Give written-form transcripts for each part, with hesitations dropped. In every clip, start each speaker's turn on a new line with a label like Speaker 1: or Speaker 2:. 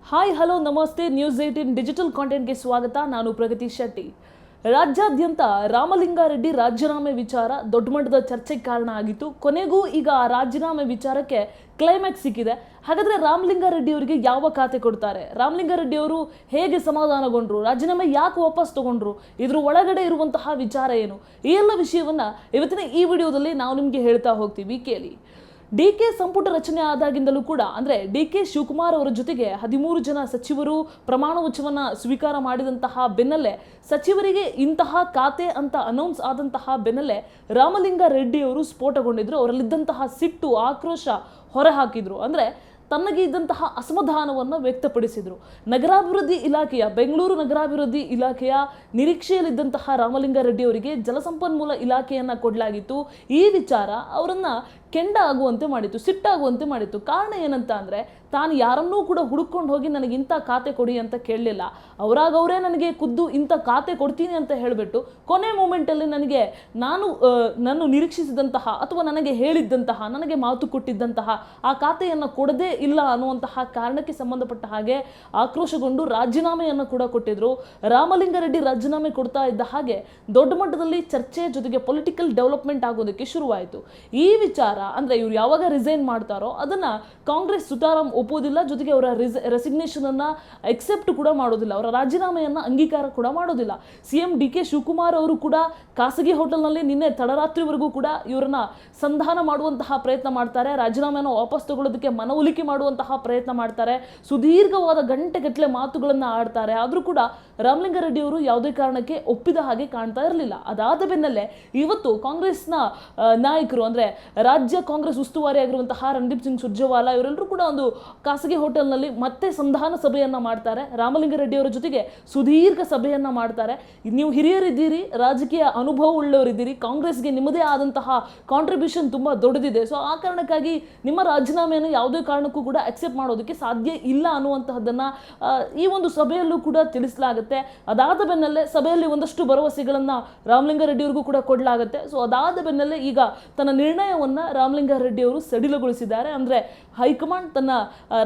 Speaker 1: Hi hello ನಮಸ್ತೆ news 18 digital ಕಾಂಟೆಂಟ್ಗೆ ಸ್ವಾಗತ. ನಾನು ಪ್ರಗತಿ ಶೆಟ್ಟಿ. ರಾಜ್ಯಾದ್ಯಂತ ರಾಮಲಿಂಗಾರೆಡ್ಡಿ ರಾಜೀನಾಮೆ ವಿಚಾರ ದೊಡ್ಡ ಮಟ್ಟದ ಚರ್ಚೆಗೆ ಕಾರಣ ಆಗಿತ್ತು. ಕೊನೆಗೂ ಈಗ ಆ ರಾಜೀನಾಮೆ ವಿಚಾರಕ್ಕೆ ಕ್ಲೈಮ್ಯಾಕ್ಸ್ ಸಿಕ್ಕಿದೆ. ಹಾಗಾದ್ರೆ ರಾಮಲಿಂಗಾರೆಡ್ಡಿ ಅವರಿಗೆ ಯಾವ ಖಾತೆ ಕೊಡ್ತಾರೆ, ರಾಮಲಿಂಗಾರೆಡ್ಡಿ ಅವರು ಹೇಗೆ ಸಮಾಧಾನಗೊಂಡ್ರು, ರಾಜೀನಾಮೆ ಯಾಕೆ ವಾಪಸ್ ತಗೊಂಡ್ರು, ಇದ್ರ ಒಳಗಡೆ ಇರುವಂತಹ ವಿಚಾರ ಏನು, ಈ ಎಲ್ಲ ವಿಷಯವನ್ನ ಇವತ್ತಿನ ಈ ವಿಡಿಯೋದಲ್ಲಿ ನಾವು ನಿಮಗೆ ಹೇಳ್ತಾ ಹೋಗ್ತೀವಿ. ಕೇಳಿ. ಡಿ.ಕೆ. ಸಂಪುಟ ರಚನೆ ಆದಾಗಿಂದಲೂ ಕೂಡ ಅಂದರೆ ಡಿ.ಕೆ. ಶಿವಕುಮಾರ್ ಅವರ ಜೊತೆಗೆ 13 ಜನ ಸಚಿವರು ಪ್ರಮಾಣ ವಚನವನ್ನು ಸ್ವೀಕಾರ ಮಾಡಿದಂತಹ ಬೆನ್ನಲ್ಲೇ ಸಚಿವರಿಗೆ ಇಂತಹ ಖಾತೆ ಅಂತ ಅನೌನ್ಸ್ ಆದಂತಹ ಬೆನ್ನಲ್ಲೇ ರಾಮಲಿಂಗಾರೆಡ್ಡಿ ಅವರು ಸ್ಫೋಟಗೊಂಡಿದ್ರು. ಅವರಲ್ಲಿದ್ದಂತಹ ಸಿಟ್ಟು, ಆಕ್ರೋಶ ಹೊರಹಾಕಿದ್ರು. ಅಂದರೆ ತನಗೆ ಇದ್ದಂತಹ ಅಸಮಾಧಾನವನ್ನು ವ್ಯಕ್ತಪಡಿಸಿದರು. ನಗರಾಭಿವೃದ್ಧಿ ಇಲಾಖೆಯ ಬೆಂಗಳೂರು ನಗರಾಭಿವೃದ್ಧಿ ಇಲಾಖೆಯ ನಿರೀಕ್ಷೆಯಲ್ಲಿದ್ದಂತಹ ರಾಮಲಿಂಗಾರೆಡ್ಡಿ ಅವರಿಗೆ ಜಲಸಂಪನ್ಮೂಲ ಇಲಾಖೆಯನ್ನು ಕೊಡಲಾಗಿತ್ತು. ಈ ವಿಚಾರ ಅವರನ್ನು ಕೆಂಡ ಆಗುವಂತೆ ಮಾಡಿತ್ತು, ಸಿಟ್ಟಾಗುವಂತೆ ಮಾಡಿತ್ತು. ಕಾರಣ ಏನಂತ ಅಂದರೆ ತಾನು ಯಾರನ್ನೂ ಕೂಡ ಹುಡುಕೊಂಡು ಹೋಗಿ ನನಗೆ ಇಂಥ ಖಾತೆ ಕೊಡಿ ಅಂತ ಕೇಳಲಿಲ್ಲ. ಅವರೇ ನನಗೆ ಖುದ್ದು ಇಂಥ ಖಾತೆ ಕೊಡ್ತೀನಿ ಅಂತ ಹೇಳಿಬಿಟ್ಟು ಕೊನೆ ಮೂಮೆಂಟಲ್ಲಿ ನಾನು ನಿರೀಕ್ಷಿಸಿದಂತಹ ಅಥವಾ ನನಗೆ ಹೇಳಿದ್ದಂತಹ, ನನಗೆ ಮಾತು ಕೊಟ್ಟಿದ್ದಂತಹ ಆ ಖಾತೆಯನ್ನು ಕೊಡದೇ ಇಲ್ಲ ಅನ್ನುವಂತಹ ಕಾರಣಕ್ಕೆ ಸಂಬಂಧಪಟ್ಟ ಹಾಗೆ ಆಕ್ರೋಶಗೊಂಡು ರಾಜೀನಾಮೆಯನ್ನು ಕೂಡ ಕೊಟ್ಟಿದ್ರು. ರಾಮಲಿಂಗಾರೆಡ್ಡಿ ರಾಜೀನಾಮೆ ಕೊಡ್ತಾ ಇದ್ದ ಹಾಗೆ ದೊಡ್ಡ ಮಟ್ಟದಲ್ಲಿ ಚರ್ಚೆ ಜೊತೆಗೆ ಪೊಲಿಟಿಕಲ್ ಡೆವಲಪ್ಮೆಂಟ್ ಆಗೋದಕ್ಕೆ ಶುರುವಾಯಿತು. ಈ ವಿಚಾರ ಅಂದ್ರೆ ಇವ್ರು ಯಾವಾಗ ರಿಸೈನ್ ಮಾಡ್ತಾರೋ ಅದನ್ನ ಕಾಂಗ್ರೆಸ್ ಸುತಾರಾಮ್ ಒಪ್ಪೋದಿಲ್ಲ, ಜೊತೆಗೆ ಅವರ ರೆಸಿಗ್ನೇಷನ್ ಅನ್ನ ಎಕ್ಸೆಪ್ಟ್ ಕೂಡ ಮಾಡೋದಿಲ್ಲ, ಅವರ ರಾಜೀನಾಮೆಯನ್ನ ಅಂಗೀಕಾರ ಕೂಡ ಮಾಡೋದಿಲ್ಲ. ಸಿಎಂ ಡಿ.ಕೆ. ಶಿವಕುಮಾರ್ ಅವರು ಕೂಡ ಖಾಸಗಿ ಹೋಟೆಲ್ನಲ್ಲಿ ನಿನ್ನೆ ತಡರಾತ್ರಿವರೆಗೂ ಕೂಡ ಇವರನ್ನ ಸಂಧಾನ ಮಾಡುವಂತಹ ಪ್ರಯತ್ನ ಮಾಡ್ತಾರೆ, ರಾಜೀನಾಮೆಯನ್ನು ವಾಪಸ್ ತಗೊಳ್ಳೋದಕ್ಕೆ ಮನವೊಲಿಕೆ ಮಾಡುವಂತಹ ಪ್ರಯತ್ನ ಮಾಡ್ತಾರೆ, ಸುದೀರ್ಘವಾದ ಗಂಟೆಗಟ್ಟಲೆ ಮಾತುಗಳನ್ನ ಆಡ್ತಾರೆ. ಆದ್ರೂ ಕೂಡ ರಾಮಲಿಂಗಾರೆಡ್ಡಿ ಅವರು ಯಾವುದೇ ಕಾರಣಕ್ಕೆ ಒಪ್ಪಿದ ಹಾಗೆ ಕಾಣ್ತಾ ಇರಲಿಲ್ಲ. ಅದಾದ ಬೆನ್ನಲ್ಲೇ ಇವತ್ತು ಕಾಂಗ್ರೆಸ್ನ ನಾಯಕರು ಅಂದ್ರೆ ರಾಜ್ಯ ಕಾಂಗ್ರೆಸ್ ಉಸ್ತುವಾರಿ ಆಗಿರುವಂತಹ ರಣದೀಪ್ ಸಿಂಗ್ ಸುರ್ಜೇವಾಲಾ ಇವರೆಲ್ಲರೂ ಕೂಡ ಒಂದು ಖಾಸಗಿ ಹೋಟೆಲ್ನಲ್ಲಿ ಮತ್ತೆ ಸಂಧಾನ ಸಭೆಯನ್ನ ಮಾಡ್ತಾರೆ. ರಾಮಲಿಂಗಾರೆಡ್ಡಿ ಅವರ ಜೊತೆಗೆ ಸುದೀರ್ಘ ಸಭೆಯನ್ನ ಮಾಡ್ತಾರೆ. ನೀವು ಹಿರಿಯರಿದ್ದೀರಿ, ರಾಜಕೀಯ ಅನುಭವ ಉಳ್ಳವರಿದ್ದೀರಿ, ಕಾಂಗ್ರೆಸ್ಗೆ ನಿಮ್ಮದೇ ಆದಂತಹ ಕಾಂಟ್ರಿಬ್ಯೂಷನ್ ತುಂಬಾ ದೊಡ್ಡದಿದೆ. ಸೊ ಆ ಕಾರಣಕ್ಕಾಗಿ ನಿಮ್ಮ ರಾಜೀನಾಮೆಯನ್ನು ಯಾವುದೇ ಕಾರಣಕ್ಕೂ ಕೂಡ ಅಕ್ಸೆಪ್ಟ್ ಮಾಡೋದಕ್ಕೆ ಸಾಧ್ಯ ಇಲ್ಲ ಅನ್ನುವಂತಹದ್ದನ್ನ ಈ ಒಂದು ಸಭೆಯಲ್ಲೂ ಕೂಡ ತಿಳಿಸಲಾಗುತ್ತೆ. ಅದಾದ ಬೆನ್ನಲ್ಲೇ ಸಭೆಯಲ್ಲಿ ಒಂದಷ್ಟು ಭರವಸೆಗಳನ್ನ ರಾಮಲಿಂಗಾರೆಡ್ಡಿ ಅವರಿಗೂ ಕೂಡ ಕೊಡಲಾಗುತ್ತೆ. ಸೊ ಅದಾದ ಬೆನ್ನಲ್ಲೇ ಈಗ ತನ್ನ ನಿರ್ಣಯವನ್ನ ರಾಮಲಿಂಗಾರೆಡ್ಡಿ ಅವರು ಸಡಿಲಗೊಳಿಸಿದ್ದಾರೆ. ಅಂದ್ರೆ ಹೈಕಮಾಂಡ್ ತನ್ನ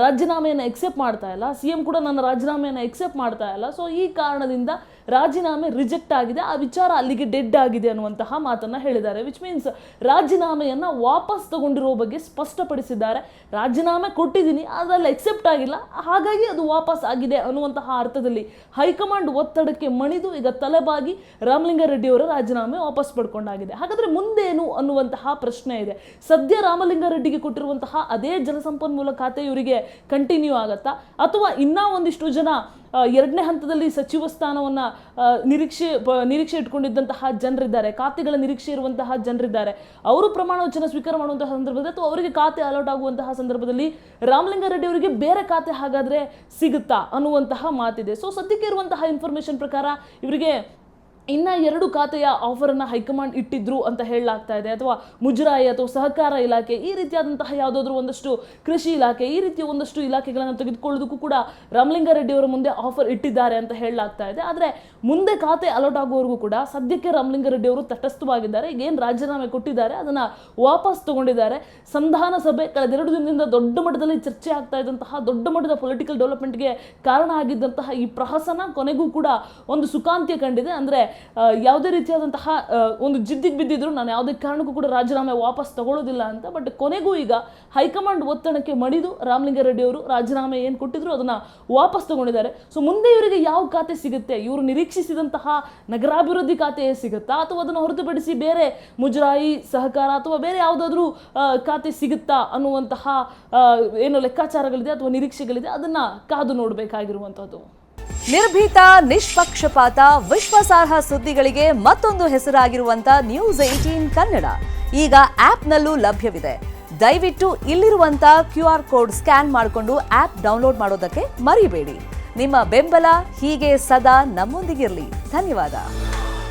Speaker 1: ರಾಜೀನಾಮೆಯನ್ನು ಎಕ್ಸೆಪ್ಟ್ ಮಾಡ್ತಾ ಇಲ್ಲ, ಸಿಎಂ ಕೂಡ ನನ್ನ ರಾಜೀನಾಮೆಯನ್ನು ಎಕ್ಸೆಪ್ಟ್ ಮಾಡ್ತಾ ಇಲ್ಲ. ಸೊ ಈ ಕಾರಣದಿಂದ ರಾಜೀನಾಮೆ ರಿಜೆಕ್ಟ್ ಆಗಿದೆ, ಆ ವಿಚಾರ ಅಲ್ಲಿಗೆ ಡೆಡ್ ಆಗಿದೆ ಅನ್ನುವಂತಹ ಮಾತನ್ನ ಹೇಳಿದ್ದಾರೆ. ವಿಚ್ ಮೀನ್ಸ್ ರಾಜೀನಾಮೆಯನ್ನ ವಾಪಸ್ ತಗೊಂಡಿರೋ ಬಗ್ಗೆ ಸ್ಪಷ್ಟಪಡಿಸಿದ್ದಾರೆ. ರಾಜೀನಾಮೆ ಕೊಟ್ಟಿದ್ದೀನಿ, ಅದರಲ್ಲಿ ಎಕ್ಸೆಪ್ಟ್ ಆಗಿಲ್ಲ, ಹಾಗಾಗಿ ಅದು ವಾಪಸ್ ಆಗಿದೆ ಅನ್ನುವಂತಹ ಅರ್ಥದಲ್ಲಿ ಹೈಕಮಾಂಡ್ ಒತ್ತಡಕ್ಕೆ ಮಣಿದು ಈಗ ತಲೆಬಾಗಿ ರಾಮಲಿಂಗಾರೆಡ್ಡಿ ಅವರ ರಾಜೀನಾಮೆ ವಾಪಸ್ ಪಡ್ಕೊಂಡಾಗಿದೆ. ಹಾಗಾದ್ರೆ ಮುಂದೇನು ಅನ್ನುವಂತಹ ಪ್ರಶ್ನೆ ಇದೆ. ಸದ್ಯ ರಾಮಲಿಂಗಾರೆಡ್ಡಿಗೆ ಕೊಟ್ಟಿರುವಂತಹ ಅದೇ ಜಲಸಂಪನ್ಮೂಲ ಖಾತೆ ಇವರಿಗೆ ಕಂಟಿನ್ಯೂ ಆಗತ್ತಾ, ಅಥವಾ ಇನ್ನೂ ಒಂದಿಷ್ಟು ಜನ ಎರಡನೇ ಹಂತದಲ್ಲಿ ಸಚಿವ ಸ್ಥಾನವನ್ನ ನಿರೀಕ್ಷೆ ಇಟ್ಕೊಂಡಿದ್ದಂತಹ ಜನರಿದ್ದಾರೆ, ಖಾತೆಗಳ ನಿರೀಕ್ಷೆ ಇರುವಂತಹ ಜನರಿದ್ದಾರೆ, ಅವರು ಪ್ರಮಾಣ ವಚನ ಸ್ವೀಕಾರ ಮಾಡುವಂತಹ ಸಂದರ್ಭದಲ್ಲಿ ಅಥವಾ ಅವರಿಗೆ ಖಾತೆ ಅಲಾಟ್ ಆಗುವಂತಹ ಸಂದರ್ಭದಲ್ಲಿ ರಾಮಲಿಂಗಾರೆಡ್ಡಿ ಅವರಿಗೆ ಬೇರೆ ಖಾತೆ ಹಾಗಾದ್ರೆ ಸಿಗುತ್ತಾ ಅನ್ನುವಂತಹ ಮಾತಿದೆ. ಸೊ ಸದ್ಯಕ್ಕೆ ಇರುವಂತಹ ಇನ್ಫಾರ್ಮೇಶನ್ ಪ್ರಕಾರ ಇವರಿಗೆ ಇನ್ನ 2 ಖಾತೆಯ ಆಫರನ್ನು ಹೈಕಮಾಂಡ್ ಇಟ್ಟಿದ್ರು ಅಂತ ಹೇಳಲಾಗ್ತಾ ಇದೆ. ಅಥವಾ ಮುಜರಾಯಿ ಅಥವಾ ಸಹಕಾರ ಇಲಾಖೆ, ಈ ರೀತಿಯಾದಂತಹ ಯಾವುದಾದ್ರೂ ಒಂದಷ್ಟು ಕೃಷಿ ಇಲಾಖೆ, ಈ ರೀತಿಯ ಒಂದಷ್ಟು ಇಲಾಖೆಗಳನ್ನು ತೆಗೆದುಕೊಳ್ಳೋದಕ್ಕೂ ಕೂಡ ರಾಮಲಿಂಗಾರೆಡ್ಡಿ ಅವರ ಮುಂದೆ ಆಫರ್ ಇಟ್ಟಿದ್ದಾರೆ ಅಂತ ಹೇಳಲಾಗ್ತಾ ಇದೆ. ಆದರೆ ಮುಂದೆ ಖಾತೆ ಅಲಾಟ್ ಆಗುವವರೆಗೂ ಕೂಡ ಸದ್ಯಕ್ಕೆ ರಾಮಲಿಂಗಾರೆಡ್ಡಿ ಅವರು ತಟಸ್ಥವಾಗಿದ್ದಾರೆ. ಈಗೇನು ರಾಜೀನಾಮೆ ಕೊಟ್ಟಿದ್ದಾರೆ ಅದನ್ನ ವಾಪಸ್ ತಗೊಂಡಿದ್ದಾರೆ. ಸಂಧಾನ ಸಭೆ ಕಳೆದ 2 ದಿನದಿಂದ ದೊಡ್ಡ ಮಟ್ಟದಲ್ಲಿ ಚರ್ಚೆ ಆಗ್ತಾ ಇದ್ದಂತಹ, ದೊಡ್ಡ ಮಟ್ಟದ ಪೊಲಿಟಿಕಲ್ ಡೆವಲಪ್ಮೆಂಟ್ಗೆ ಕಾರಣ ಆಗಿದ್ದಂತಹ ಈ ಪ್ರಹಸನ ಕೊನೆಗೂ ಕೂಡ ಒಂದು ಸುಖಾಂತ್ಯ ಕಂಡಿದೆ. ಅಂದ್ರೆ ಯಾವುದೇ ರೀತಿಯಾದಂತಹ ಒಂದು ಜಿದ್ದಿಗೆ ಬಿದ್ದಿದ್ರು ನಾನು ಯಾವುದೇ ಕಾರಣಕ್ಕೂ ಕೂಡ ರಾಜೀನಾಮೆ ವಾಪಸ್ ತಗೊಳ್ಳೋದಿಲ್ಲ ಅಂತ. ಬಟ್ ಕೊನೆಗೂ ಈಗ ಹೈಕಮಾಂಡ್ ಒತ್ತಡಕ್ಕೆ ಮಣಿದು ರಾಮಲಿಂಗಾರೆಡ್ಡಿ ಅವರು ರಾಜೀನಾಮೆ ಏನು ಕೊಟ್ಟಿದ್ರು ಅದನ್ನ ವಾಪಸ್ ತಗೊಂಡಿದ್ದಾರೆ. ಸೊ ಮುಂದೆ ಇವರಿಗೆ ಯಾವ ಖಾತೆ ಸಿಗುತ್ತೆ, ಇವರು ನಿರೀಕ್ಷಿಸಿದಂತಹ ನಗರಾಭಿವೃದ್ಧಿ ಖಾತೆ ಸಿಗುತ್ತಾ, ಅಥವಾ ಅದನ್ನು ಹೊರತುಪಡಿಸಿ ಬೇರೆ ಮುಜರಾಯಿ, ಸಹಕಾರ ಅಥವಾ ಬೇರೆ ಯಾವುದಾದ್ರೂ ಖಾತೆ ಸಿಗುತ್ತಾ ಅನ್ನುವಂತಹ ಏನು ಲೆಕ್ಕಾಚಾರಗಳಿದೆ ಅಥವಾ ನಿರೀಕ್ಷೆಗಳಿದೆ, ಅದನ್ನ ಕಾದು ನೋಡಬೇಕಾಗಿರುವಂತದ್ದು.
Speaker 2: ನಿರ್ಭೀತ, ನಿಷ್ಪಕ್ಷಪಾತ, ವಿಶ್ವಾಸಾರ್ಹ ಸುದ್ದಿಗಳಿಗೆ ಮತ್ತೊಂದು ಹೆಸರಾಗಿರುವಂತ ನ್ಯೂಸ್ 18 ಕನ್ನಡ ಈಗ ಆಪ್ನಲ್ಲೂ ಲಭ್ಯವಿದೆ. ದಯವಿಟ್ಟು ಇಲ್ಲಿರುವಂತ QR ಕೋಡ್ ಸ್ಕ್ಯಾನ್ ಮಾಡಿಕೊಂಡು ಆಪ್ ಡೌನ್ಲೋಡ್ ಮಾಡೋದಕ್ಕೆ ಮರಿಬೇಡಿ. ನಿಮ್ಮ ಬೆಂಬಲ ಹೀಗೆ ಸದಾ ನಮ್ಮೊಂದಿಗಿರಲಿ. ಧನ್ಯವಾದ.